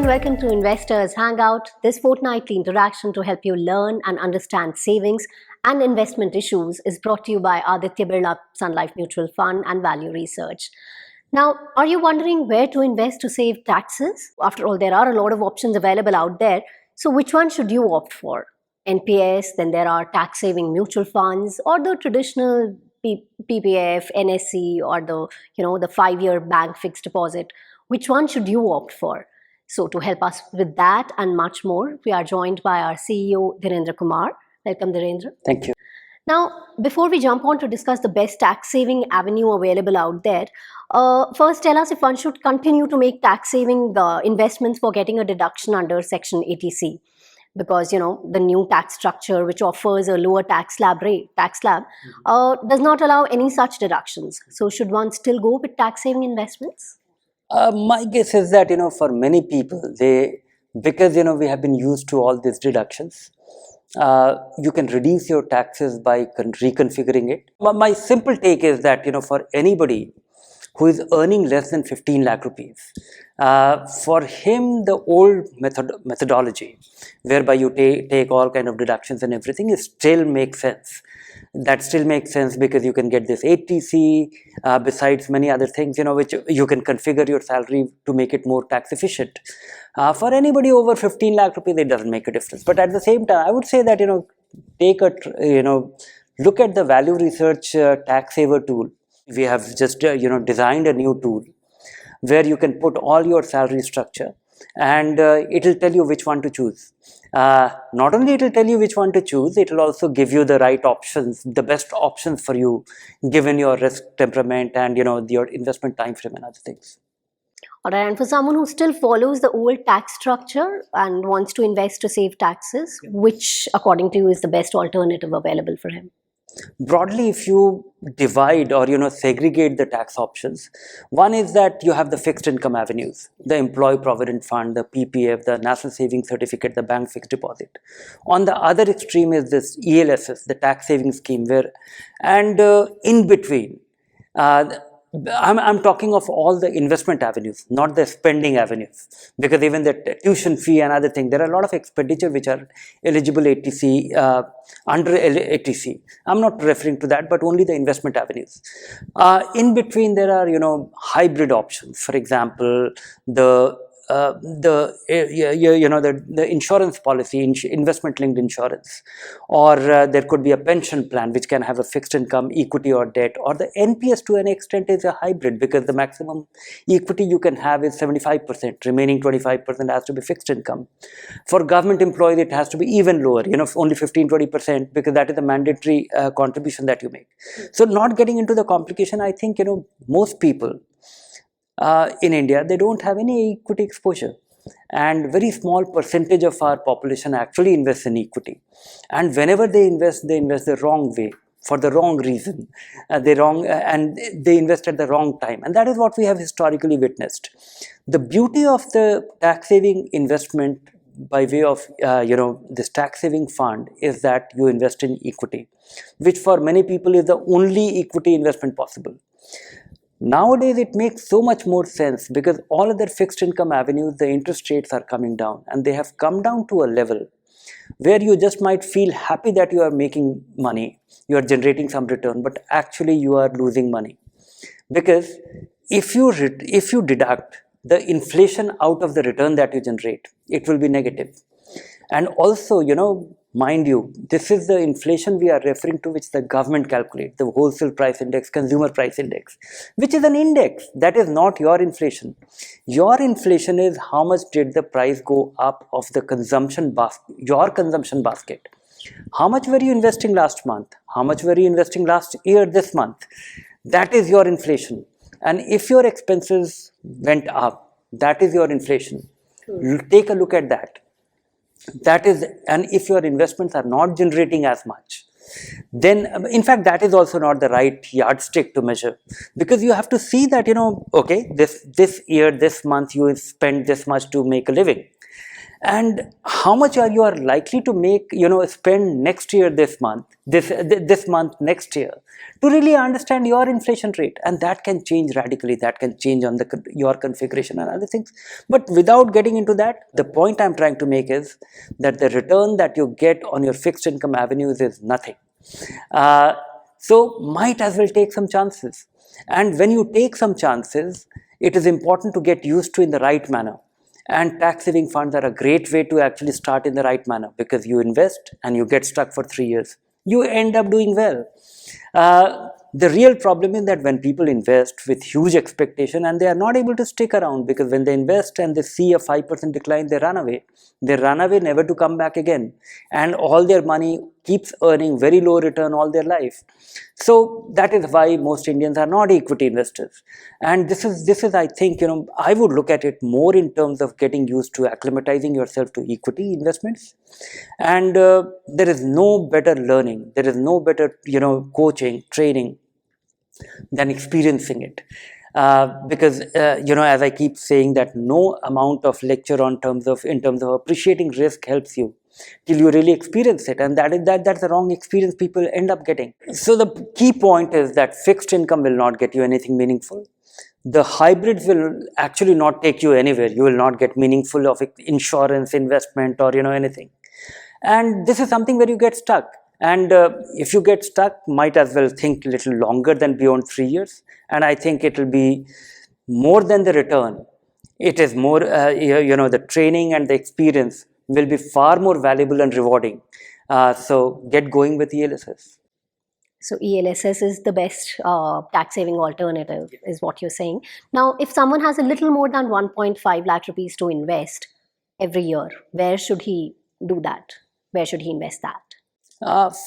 welcome to Investors Hangout, this fortnightly interaction to help you learn and understand savings and investment issues is brought to you by Aditya Birla Sun Life Mutual Fund and Value Research. Now, are you wondering where to invest to save taxes? After all, there are a lot of options available out there. So which one should you opt for? NPS, then there are tax-saving mutual funds, or the traditional PPF, NSE, or the 5-year bank fixed deposit. Which one should you opt for? So to help us with that and much more, we are joined by our CEO, Dhirendra Kumar. Welcome, Dhirendra. Thank you. Now, before we jump on to discuss the best tax-saving avenue available out there, first tell us if one should continue to make tax-saving investments for getting a deduction under Section 80C. Because the new tax structure, which offers a lower tax slab, does not allow any such deductions. So should one still go with tax-saving investments? My guess is that for many people, because we have been used to all these deductions, you can reduce your taxes by reconfiguring it. My simple take is that for anybody who is earning less than 15 lakh rupees, for him the old methodology whereby you take all kind of deductions and everything still makes sense. That still makes sense because you can get this 80C besides many other things which you can configure your salary to make it more tax efficient. For anybody over 15 lakh rupees, it doesn't make a difference. But at the same time, I would say that take a look at the Value Research tax saver tool. We have just designed a new tool where you can put all your salary structure and it will tell you which one to choose. Not only it will tell you which one to choose, it will also give you the right options, the best options for you given your risk temperament and your investment time frame and other things. All right, and for someone who still follows the old tax structure and wants to invest to save taxes, which according to you is the best alternative available for him? Broadly, if you divide or segregate the tax options, one is that you have the fixed income avenues, the employee provident fund, the PPF, the national savings certificate, the bank fixed deposit. On the other extreme is this ELSS, the tax saving scheme, and in between, I'm talking of all the investment avenues, not the spending avenues, because even the tuition fee and other things, there are a lot of expenditure which are eligible 80C, under 80C. I'm not referring to that, but only the investment avenues. In between, there are hybrid options. For example, the insurance policy, investment linked insurance, or there could be a pension plan which can have a fixed income, equity or debt, or the NPS to an extent is a hybrid because the maximum equity you can have is 75%, remaining 25% has to be fixed income. For government employees, it has to be even lower, only 15-20% because that is the mandatory contribution that you make. So not getting into the complication, I think most people in India, they don't have any equity exposure, and very small percentage of our population actually invests in equity, and whenever they invest the wrong way for the wrong reason, and they invest at the wrong time, and that is what we have historically witnessed. The beauty of the tax saving investment by way of this tax saving fund is that you invest in equity, which for many people is the only equity investment possible. Nowadays, it makes so much more sense because all other fixed income avenues, the interest rates are coming down, and they have come down to a level where you just might feel happy that you are making money, you are generating some return, but actually you are losing money. Because if you deduct the inflation out of the return that you generate, it will be negative. And also, mind you, this is the inflation we are referring to, which the government calculates, the wholesale price index, consumer price index, which is an index. That is not your inflation. Your inflation is how much did the price go up of the consumption basket, your consumption basket. How much were you investing last month? How much were you investing last year, this month? That is your inflation. And if your expenses went up, that is your inflation. Take a look at that. That is, and if your investments are not generating as much, then in fact that is also not the right yardstick to measure, because you have to see that okay, this year, this month you spend this much to make a living, and how much are you are likely to make, spend next year, this month next year, to really understand your inflation rate. And that can change radically, that can change on your configuration and other things. But without getting into that, the point I'm trying to make is that the return that you get on your fixed income avenues is nothing. So might as well take some chances. And when you take some chances, it is important to get used to in the right manner. And tax saving funds are a great way to actually start in the right manner, because you invest and you get stuck for 3 years. You end up doing well. The real problem is that when people invest with huge expectation and they are not able to stick around, because when they invest and they see a 5% decline, they run away. They run away never to come back again. And all their money keeps earning very low return all their life. So that is why most Indians are not equity investors. And this is I think, I would look at it more in terms of getting used to acclimatizing yourself to equity investments. And there is no better learning, there is no better, coaching, training than experiencing it. Because as I keep saying, that no amount of lecture in terms of appreciating risk helps you till you really experience it, and that's the wrong experience people end up getting. So the key point is that fixed income will not get you anything meaningful. The hybrids will actually not take you anywhere. You will not get meaningful of insurance, investment, or anything. And this is something where you get stuck. And if you get stuck, might as well think a little longer than beyond 3 years. And I think it will be more than the return. It is more, the training and the experience will be far more valuable and rewarding. So get going with ELSS. So ELSS is the best tax-saving alternative, is what you're saying. Now, if someone has a little more than 1.5 lakh rupees to invest every year, where should he do that? Where should he invest that?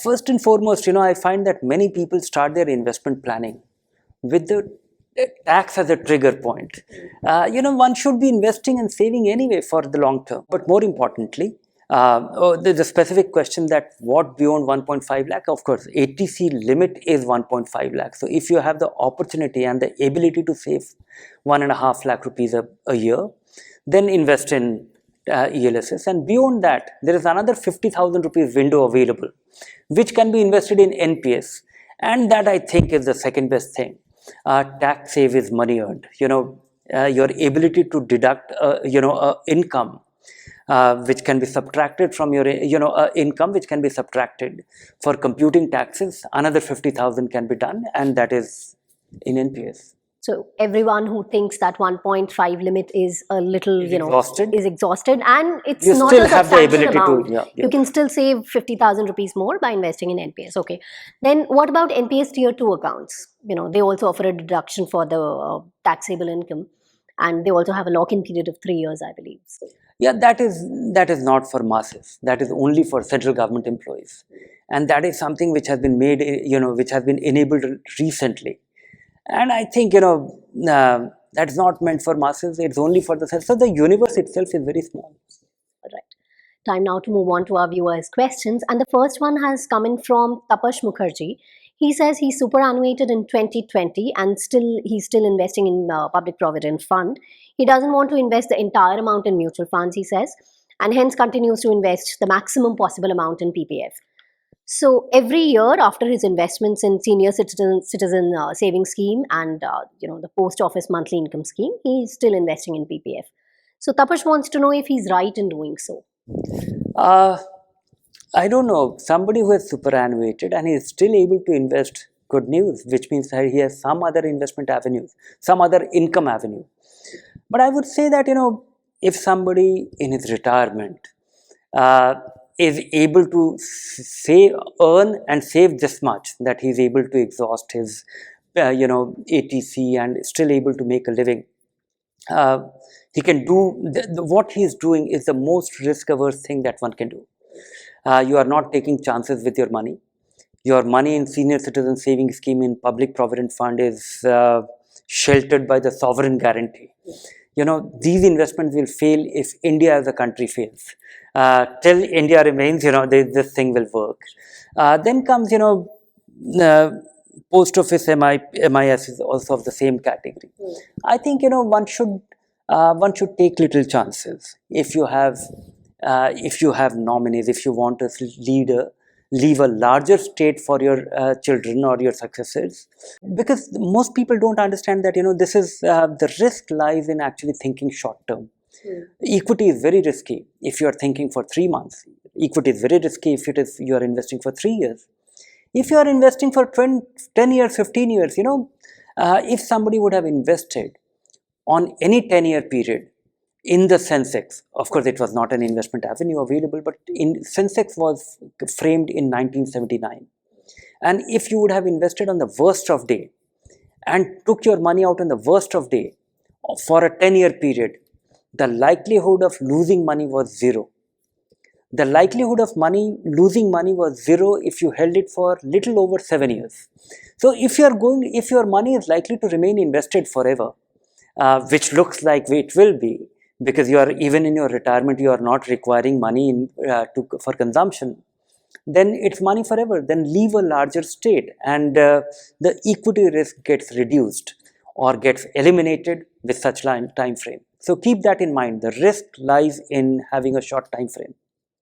First and foremost, I find that many people start their investment planning with the tax as a trigger point. One should be investing and saving anyway for the long term. But more importantly, there's a specific question that what beyond 1.5 lakh? Of course, ATC limit is 1.5 lakh. So if you have the opportunity and the ability to save 1.5 lakh rupees a year, then invest in ELSS. And beyond that, there is another 50,000 rupees window available, which can be invested in NPS. And that, I think, is the second best thing. Tax save is money earned. Your ability to deduct, income, which can be subtracted from your, income, which can be subtracted for computing taxes. Another 50,000 can be done, and that is in NPS. So everyone who thinks that 1.5 limit is a little, is exhausted, and it's you not still a have the substantial ability amount. to, You can still save 50,000 rupees more by investing in NPS. Okay. Then what about NPS Tier 2 accounts? They also offer a deduction for the taxable income, and they also have a lock-in period of 3 years, I believe. So. Yeah, that is not for masses. That is only for central government employees, and that is something which has been made, which has been enabled recently. And I think, that's not meant for masses. It's only for the self. So the universe itself is very small. All right. Time now to move on to our viewers' questions. And the first one has come in from Tapash Mukherjee. He says he's superannuated in 2020 and he's still investing in public provident fund. He doesn't want to invest the entire amount in mutual funds, he says, and hence continues to invest the maximum possible amount in PPF. So every year after his investments in senior citizen savings scheme and the post office monthly income scheme, he's still investing in PPF. So Tapash wants to know if he's right in doing so. I don't know. Somebody who is superannuated and is still able to invest, good news, which means that he has some other investment avenues, some other income avenue. But I would say that, if somebody in his retirement is able to earn and save this much, that he's able to exhaust his, ATC and still able to make a living, he can do, what he's doing is the most risk-averse thing that one can do. You are not taking chances with your money. Your money in senior citizen savings scheme in public provident fund is sheltered by the sovereign guarantee. These investments will fail if India as a country fails. Till India remains, this thing will work. Then comes, post office MIS is also of the same category. I think, one should take little chances. If you have if you have nominees, if you want to leave a larger state for your children or your successors, because most people don't understand that, this is the risk lies in actually thinking short term. Equity is very risky if you are thinking for 3 months. Equity is very risky if you are investing for 3 years. If you are investing for 10 years, 15 years, if somebody would have invested on any 10-year period in the Sensex, of course, it was not an investment avenue available, but Sensex was framed in 1979. And if you would have invested on the worst of day and took your money out on the worst of day for a 10-year period, the likelihood of losing money was zero. The likelihood of losing money was zero if you held it for little over 7 years. So if your money is likely to remain invested forever, which looks like it will be, because even in your retirement you are not requiring money for consumption, then it's money forever. Then leave a larger state, and the equity risk gets reduced or gets eliminated with such time frame. So keep that in mind. The risk lies in having a short time frame.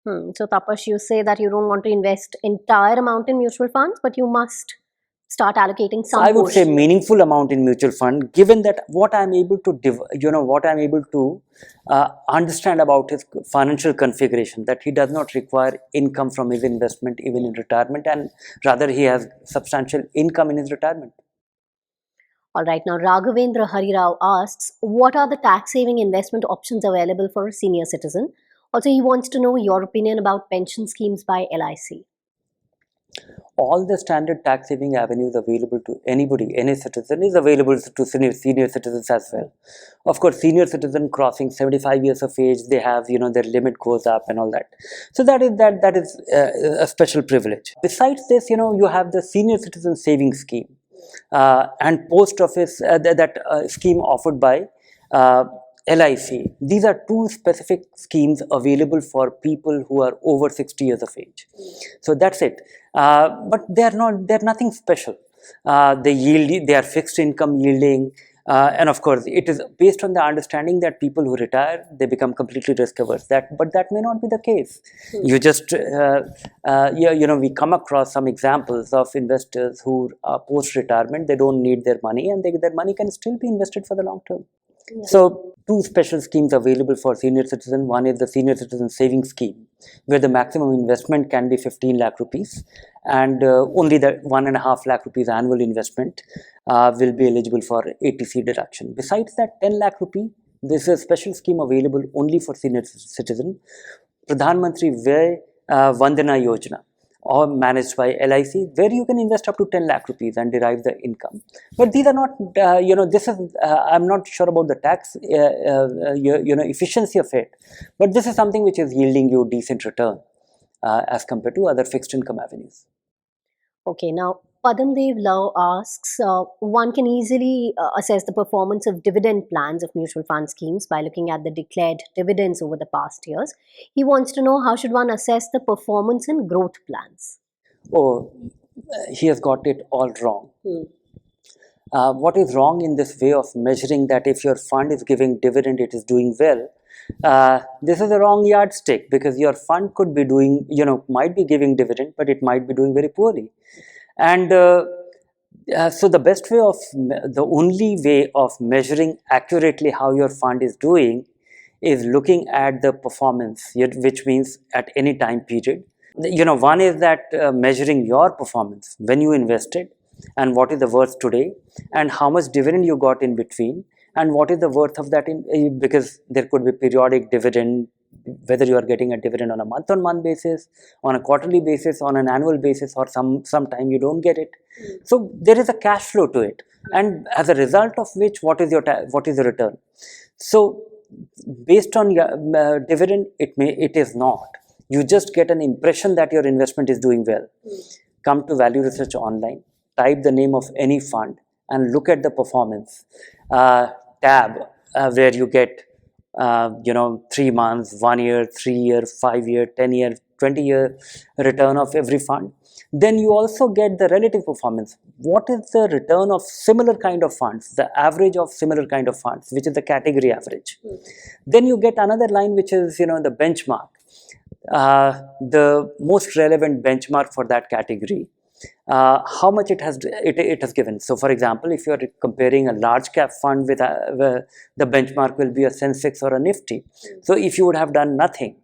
So Tapash, you say that you don't want to invest entire amount in mutual funds, but you must start allocating some I would say portion. meaningful amount in mutual fund, given that what I'm able to understand about his financial configuration, that he does not require income from his investment even in retirement, and rather he has substantial income in his retirement. All right, now Raghavendra Harirao asks, what are the tax-saving investment options available for a senior citizen? Also, he wants to know your opinion about pension schemes by LIC. All the standard tax saving avenues available to anybody, any citizen, is available to senior citizens as well. Of course, senior citizen crossing 75 years of age, they have, their limit goes up and all that. So that is a special privilege. Besides this, you have the senior citizen savings scheme and post office, that scheme offered by LIC. These are two specific schemes available for people who are over 60 years of age. So that's it. But they're nothing special. They are fixed income yielding. And of course, it is based on the understanding that people who retire, they become completely risk averse. But that may not be the case. You just, we come across some examples of investors who post retirement, they don't need their money, and their money can still be invested for the long term. Yeah. So two special schemes available for senior citizen. One is the senior citizen savings scheme, where the maximum investment can be 15 lakh rupees, and only the 1.5 lakh rupees annual investment will be eligible for ATC deduction. Besides that, 10 lakh rupee, this is a special scheme available only for senior citizen, Pradhan Mantri Vyay Vandana Yojana, or managed by LIC, where you can invest up to 10 lakh rupees and derive the income. But these are not, I'm not sure about the tax, efficiency of it, but this is something which is yielding you decent return as compared to other fixed income avenues. Okay, now Padamdev Lau asks, one can easily assess the performance of dividend plans of mutual fund schemes by looking at the declared dividends over the past years. He wants to know, how should one assess the performance in growth plans? Oh, he has got it all wrong. What is wrong in this way of measuring that if your fund is giving dividend, it is doing well? This is a wrong yardstick, because your fund could be doing, might be giving dividend, but it might be doing very poorly. And so the only way of measuring accurately how your fund is doing is looking at the performance, which means at any time period. One is that measuring your performance when you invested, and what is the worth today, and how much dividend you got in between, and what is the worth of that, because there could be periodic dividend, whether you are getting a dividend on a month-on-month basis, on a quarterly basis, on an annual basis, or sometime you don't get it. So there is a cash flow to it, and as a result of which, what is the return? So based on your dividend, it is not. You just get an impression that your investment is doing well. Come to Value Research Online, type the name of any fund, and look at the performance tab, where you get 3 months, 1 year, 3 year, 5 year, 10 year, 20 year return of every fund. Then you also get the relative performance. What is the return of similar kind of funds, the average of similar kind of funds, which is the category average. Then you get another line, which is the benchmark. the most relevant benchmark for that category, how much it has given. So, for example, if you are comparing a large cap fund with the benchmark will be a Sensex or a Nifty. So, if you would have done nothing,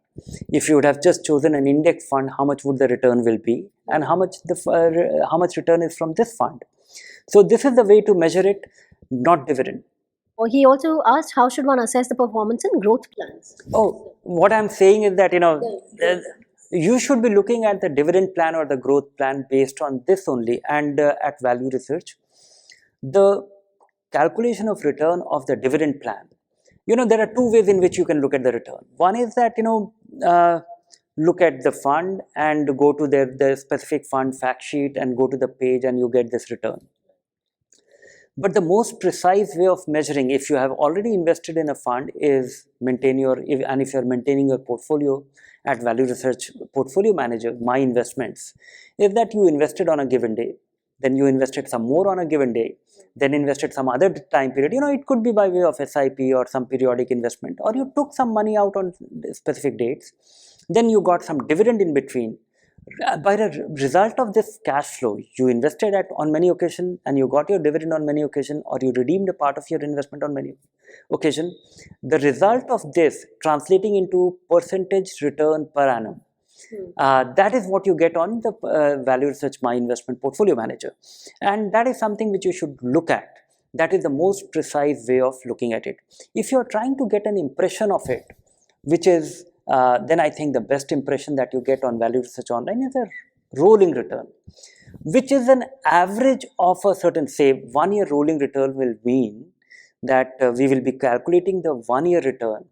if you would have just chosen an index fund, how much would the return will be, and how much return is from this fund. So, this is the way to measure it, not dividend. Or he also asked, how should one assess the performance in growth plans? Oh, what I'm saying is that, you should be looking at the dividend plan or the growth plan based on this only. And at Value Research, the calculation of return of the dividend plan, there are two ways in which you can look at the return. One is that, look at the fund and go to the specific fund fact sheet and go to the page and you get this return. But the most precise way of measuring, if you have already invested in a fund, is if you're maintaining your portfolio at Value Research Portfolio Manager, My Investments, is that you invested on a given day, then you invested some more on a given day, then invested some other time period. It could be by way of SIP or some periodic investment, or you took some money out on specific dates, then you got some dividend in between. By the result of this cash flow, you invested on many occasions and you got your dividend on many occasions, or you redeemed a part of your investment on many occasions. The result of this translating into percentage return per annum, that is what you get on the Value Research My Investment Portfolio Manager. And that is something which you should look at. That is the most precise way of looking at it. If you are trying to get an impression of it, which is then I think the best impression that you get on Value Research Online is a rolling return, which is an average of a certain, say, 1 year rolling return will mean that we will be calculating the 1 year return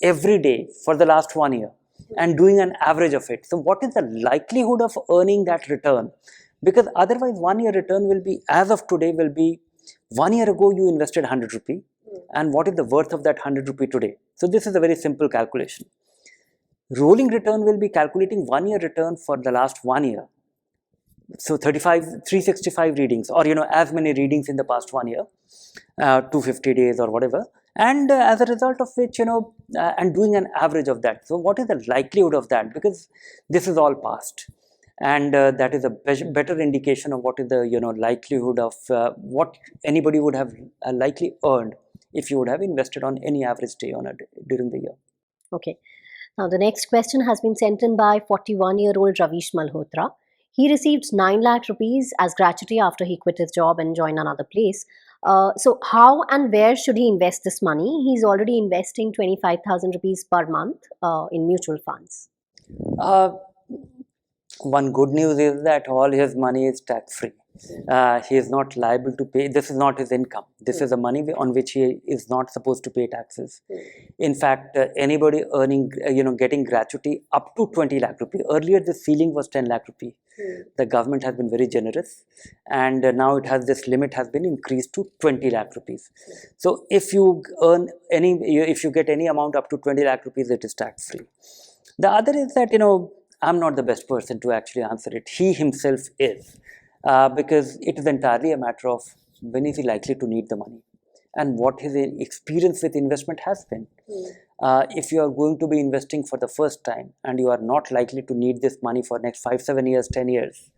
every day for the last 1 year and doing an average of it. So, what is the likelihood of earning that return? Because otherwise, 1 year return will be, as of today, will be 1 year ago you invested 100 rupee, and what is the worth of that 100 rupee today? So, this is a very simple calculation. Rolling return will be calculating 1 year return for the last 1 year. So 365 readings, or as many readings in the past 1 year, 250 days or whatever, and as a result of which, and doing an average of that. So what is the likelihood of that? Because this is all past, and that is a better indication of what is the likelihood of what anybody would have likely earned if you would have invested on any average day during the year. Okay. Now, the next question has been sent in by 41-year-old Ravish Malhotra. He received 9 lakh rupees as gratuity after he quit his job and joined another place. So, how and where should he invest this money? He's already investing 25,000 rupees per month in mutual funds. One good news is that all his money is tax-free. He is not liable to pay. This is not his income. This is the money on which he is not supposed to pay taxes. In fact, anybody earning, getting gratuity up to 20 lakh rupee. Earlier, the ceiling was 10 lakh rupee. The government has been very generous, and now this limit has been increased to 20 lakh rupees. So, if you get any amount up to 20 lakh rupees, it is tax-free. The other is that, I'm not the best person to actually answer it. He himself is. Because it is entirely a matter of when is he likely to need the money and what his experience with investment has been. If you are going to be investing for the first time and you are not likely to need this money for next 5, 7 years, 10 years,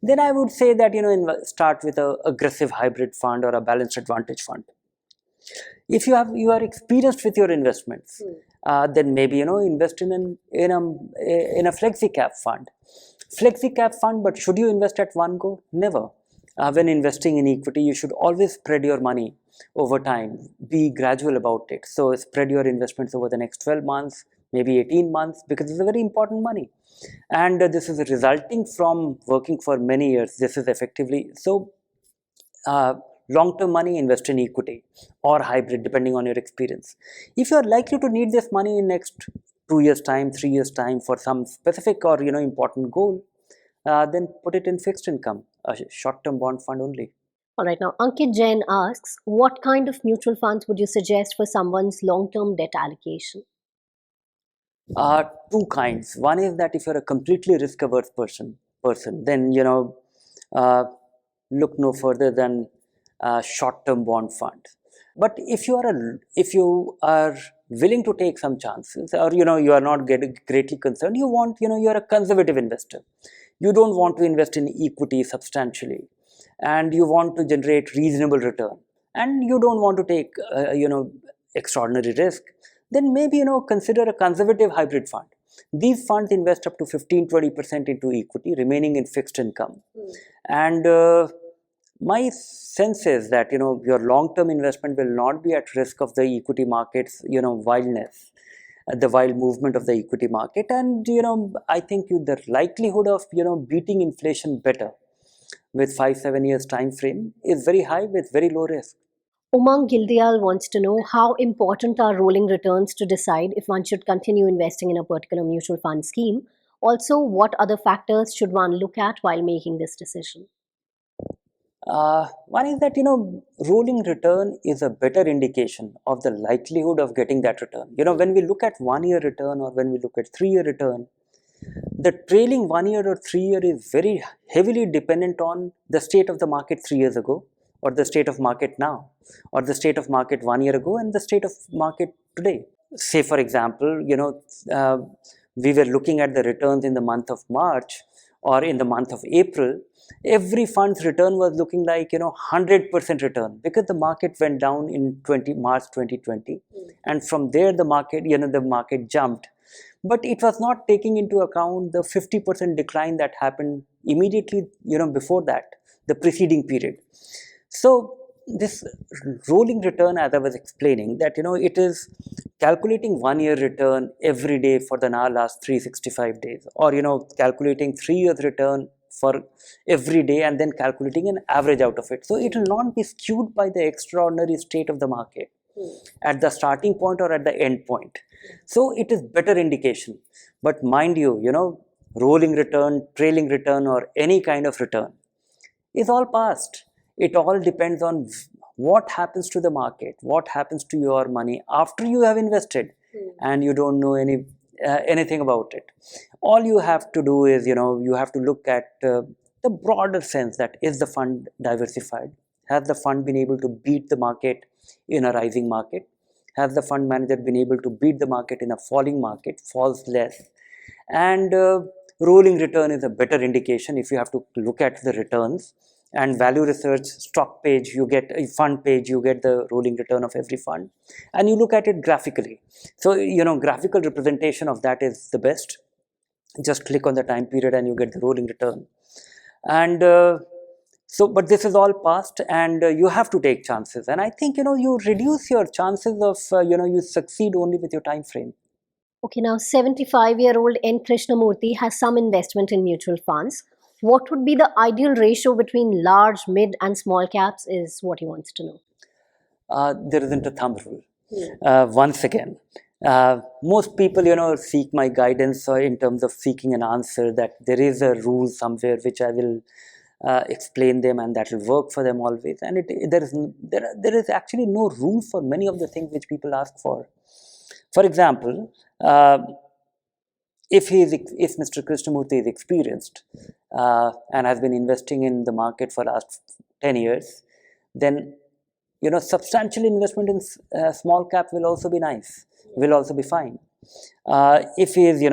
then I would say that start with an aggressive hybrid fund or a balanced advantage fund. If you are experienced with your investments, then maybe invest in a flexi cap fund. Flexi cap fund, but should you invest at one go? Never. When investing in equity, you should always spread your money over time. Be gradual about it. So spread your investments over the next 12 months, maybe 18 months, because it's a very important money. And this is resulting from working for many years. This is effectively, so long-term money, invest in equity or hybrid, depending on your experience. If you are likely to need this money in next 2 years time, 3 years time for some specific or important goal, then put it in fixed income, a short-term bond fund only. All right, now Ankit Jain asks, what kind of mutual funds would you suggest for someone's long-term debt allocation? Two kinds. One is that if you're a completely risk-averse person, then look no further than short-term bond funds. But if you are willing to take some chances, or you are not getting greatly concerned, you're a conservative investor. You don't want to invest in equity substantially, and you want to generate reasonable return, and you don't want to take extraordinary risk, then maybe consider a conservative hybrid fund. These funds invest up to 15-20% into equity, remaining in fixed income. And my sense is that your long-term investment will not be at risk of the equity markets wildness, the wild movement of the equity market. And I think the likelihood of beating inflation better with 5-7 years time frame is very high with very low risk. Umang Gildial wants to know how important are rolling returns to decide if one should continue investing in a particular mutual fund scheme. Also, what other factors should one look at while making this decision? One is that rolling return is a better indication of the likelihood of getting that return. When we look at 1 year return, or when we look at 3 year return, the trailing 1 year or 3 year is very heavily dependent on the state of the market 3 years ago, or the state of market now, or the state of market 1 year ago, and the state of market today. Say, for example, we were looking at the returns in the month of March or in the month of April. Every fund's return was looking like 100% return, because the market went down in March 2020, and from there the market jumped. But it was not taking into account the 50% decline that happened immediately before that, the preceding period. So this rolling return, as I was explaining, that it is calculating 1 year return every day for the last 365 days, or calculating 3 years return for every day, and then calculating an average out of it. So it will not be skewed by the extraordinary state of the market at the starting point or at the end point. So it is better indication. But mind you, rolling return, trailing return, or any kind of return is all past. It all depends on what happens to the market, what happens to your money after you have invested, and you don't know anything about it. All you have to do is you have to look at the broader sense, that is the fund diversified? Has the fund been able to beat the market in a rising market? Has the fund manager been able to beat the market in a falling market, falls less? And rolling return is a better indication if you have to look at the returns. And value research stock page, you get a fund page, you get the rolling return of every fund, and you look at it graphically. So graphical representation of that is the best. Just click on the time period and you get the rolling return. And but this is all past, and you have to take chances. And I think you reduce your chances of you succeed only with your time frame. Okay, now 75-year-old N. Krishnamurthy has some investment in mutual funds. What would be the ideal ratio between large, mid, and small caps is what he wants to know. There isn't a thumb rule. Once again, most people, seek my guidance in terms of seeking an answer, that there is a rule somewhere which I will explain them, and that will work for them always. And there is actually no rule for many of the things which people ask for. For example, if Mr. Krishnamurthy is experienced and has been investing in the market for last 10 years, then substantial investment in small cap will also be nice, will also be fine. If he is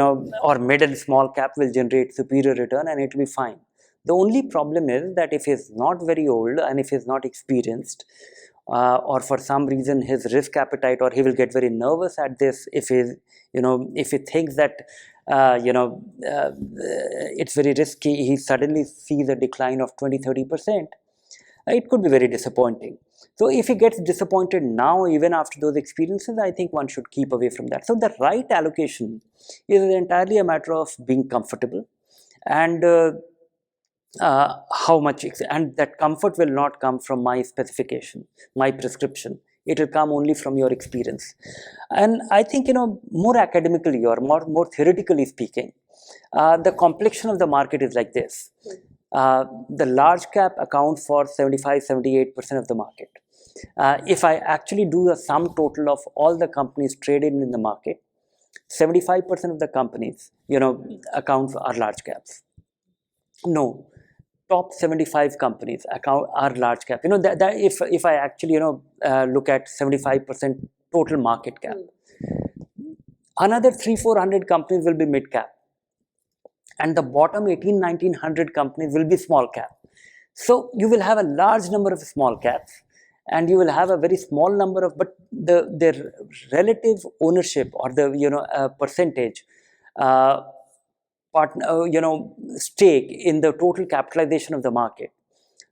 or mid and small cap will generate superior return, and it will be fine. The only problem is that if he is not very old, and if he is not experienced, or for some reason his risk appetite, or he will get very nervous at this, if he thinks that it's very risky, he suddenly sees a decline of 20-30%, it could be very disappointing. So if he gets disappointed now, even after those experiences, I think one should keep away from that. So the right allocation is entirely a matter of being comfortable, and how much, and that comfort will not come from my specification, my prescription. It will come only from your experience. And I think more academically or more theoretically speaking, the complexion of the market is like this. The large cap account for 75-78% of the market. If I actually do the sum total of all the companies traded in the market, 75% of the companies accounts are large caps. No, top 75 companies account are large cap. That if I actually look at 75% total market cap, another 300-400 companies will be mid cap, and the bottom 1800-1900 companies will be small cap. So you will have a large number of small caps, and you will have a very small number of, but their relative ownership or the percentage stake in the total capitalization of the market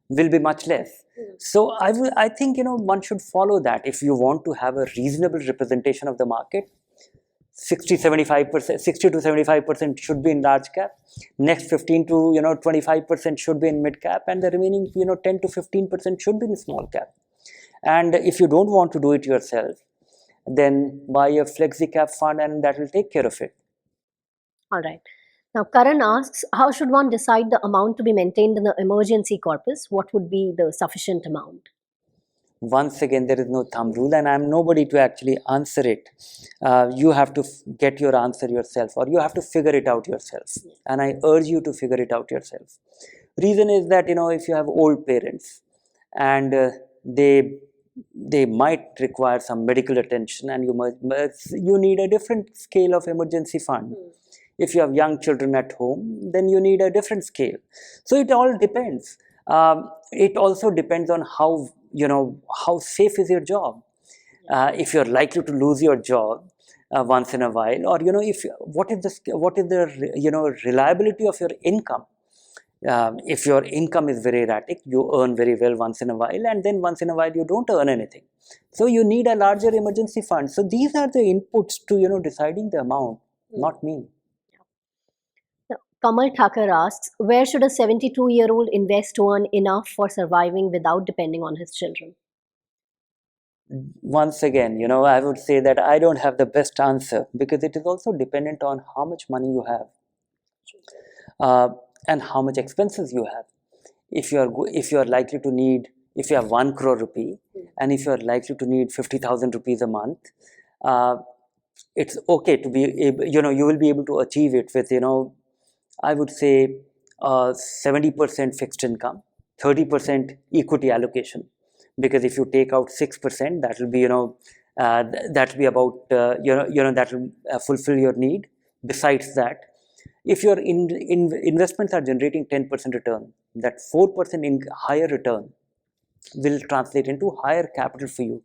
will be much less. So I think one should follow that. If you want to have a reasonable representation of the market, 60 to 75% should be in large cap. Next 15 to 25% should be in mid cap, and the remaining 10 to 15% should be in small cap. And if you don't want to do it yourself, then buy a flexi cap fund, and that will take care of it. All right. Now, Karan asks, how should one decide the amount to be maintained in the emergency corpus? What would be the sufficient amount? Once again, there is no thumb rule, and I'm nobody to actually answer it. You have to get your answer yourself, or you have to figure it out yourself. And I urge you to figure it out yourself. Reason is that if you have old parents, and they might require some medical attention, and you need a different scale of emergency fund. If you have young children at home, then you need a different scale. So it all depends. It also depends on how safe is your job. If you're likely to lose your job once in a while, or what is the reliability of your income. If your income is very erratic, you earn very well once in a while, and then once in a while you don't earn anything. So you need a larger emergency fund. So these are the inputs to deciding the amount, not me. Kamal Thakur asks, where should a 72-year-old invest to earn enough for surviving without depending on his children? Once again, I would say that I don't have the best answer, because it is also dependent on how much money you have and how much expenses you have. If you are likely to need, if you have 1 crore rupee, and if you are likely to need 50,000 rupees a month, it's okay to be able, you will be able to achieve it with I would say 70% fixed income, 30% equity allocation, because if you take out 6%, that will be that will be about that will fulfill your need. Besides that, if your investments are generating 10% return, that 4% higher return will translate into higher capital for you.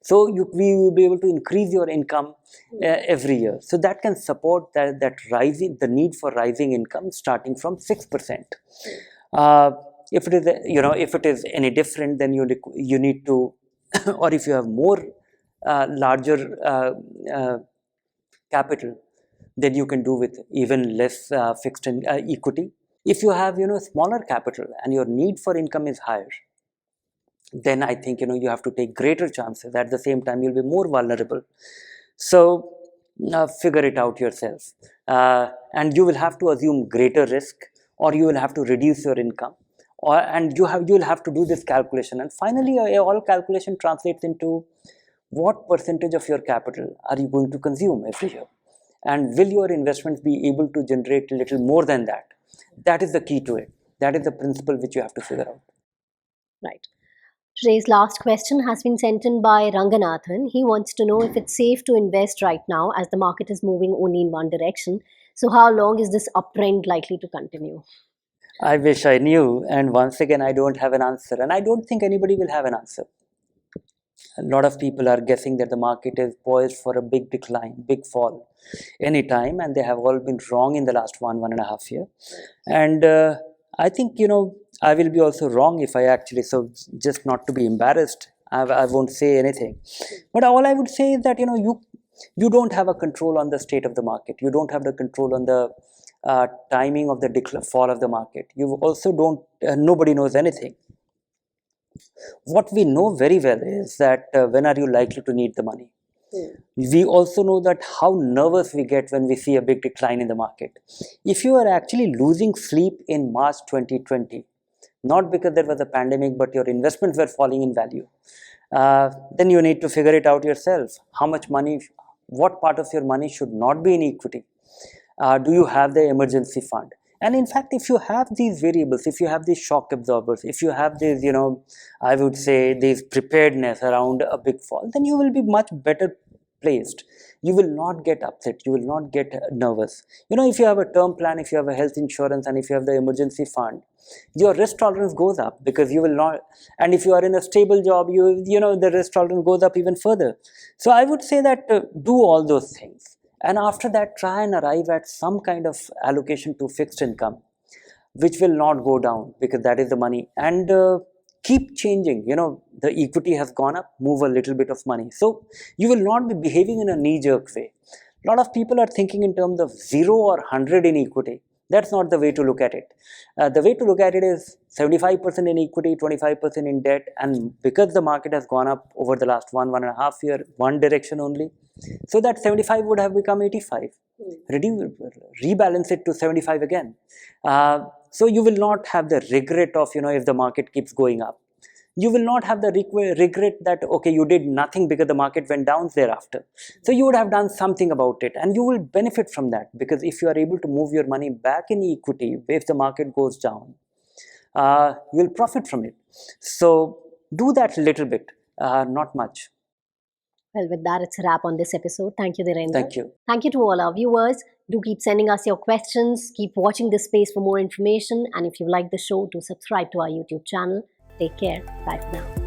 So we will be able to increase your income every year. So that can support that rising, the need for rising income starting from 6%. If it is if it is any different, then you need to, or if you have more larger capital, then you can do with even less fixed equity. If you have smaller capital and your need for income is higher, then I think you have to take greater chances. At the same time, you'll be more vulnerable. So figure it out yourself, and you will have to assume greater risk, or you will have to reduce your income, and you'll have to do this calculation. And finally, all calculation translates into what percentage of your capital are you going to consume every year, and will your investments be able to generate a little more than that? That is the key to it. That is the principle which you have to figure out. Right. Today's last question has been sent in by Ranganathan. He wants to know if it's safe to invest right now as the market is moving only in one direction. So how long is this uptrend likely to continue? I wish I knew, and once again, I don't have an answer, and I don't think anybody will have an answer. A lot of people are guessing that the market is poised for a big decline, big fall anytime, and they have all been wrong in the last 1.5 years. And I think I will be also wrong if I actually, so just not to be embarrassed, I won't say anything. But all I would say is that you don't have a control on the state of the market. You don't have the control on the timing of the fall of the market. You also don't. Nobody knows anything. What we know very well is that when are you likely to need the money. We also know that how nervous we get when we see a big decline in the market. If you are actually losing sleep in March 2020, not because there was a pandemic, but your investments were falling in value, then you need to figure it out yourself. How much money, what part of your money should not be in equity? Do you have the emergency fund? And in fact, if you have these variables, if you have these shock absorbers, if you have this, I would say this preparedness around a big fall, then you will be much better placed. You will not get upset, you will not get nervous. If you have a term plan, if you have a health insurance, and if you have the emergency fund, your risk tolerance goes up, because you will not. And if you are in a stable job, the risk tolerance goes up even further. So I would say that do all those things, and after that try and arrive at some kind of allocation to fixed income, which will not go down, because that is the money. And keep changing. The equity has gone up, move a little bit of money, so you will not be behaving in a knee-jerk way. A lot of people are thinking in terms of 0 or 100 in equity. That's not the way to look at it. The way to look at it is 75% in equity, 25% in debt, and because the market has gone up over the last 1.5 year, one direction only, so that 75 would have become 85. Rebalance it to 75 again. So you will not have the regret of, if the market keeps going up. You will not have the regret that, okay, you did nothing because the market went down thereafter. So you would have done something about it, and you will benefit from that, because if you are able to move your money back in equity, if the market goes down, you will profit from it. So do that little bit, not much. Well, with that, it's a wrap on this episode. Thank you, Dhirendra. Thank you. Thank you to all our viewers. Do keep sending us your questions. Keep watching this space for more information. And if you like the show, do subscribe to our YouTube channel. Take care. Bye for now.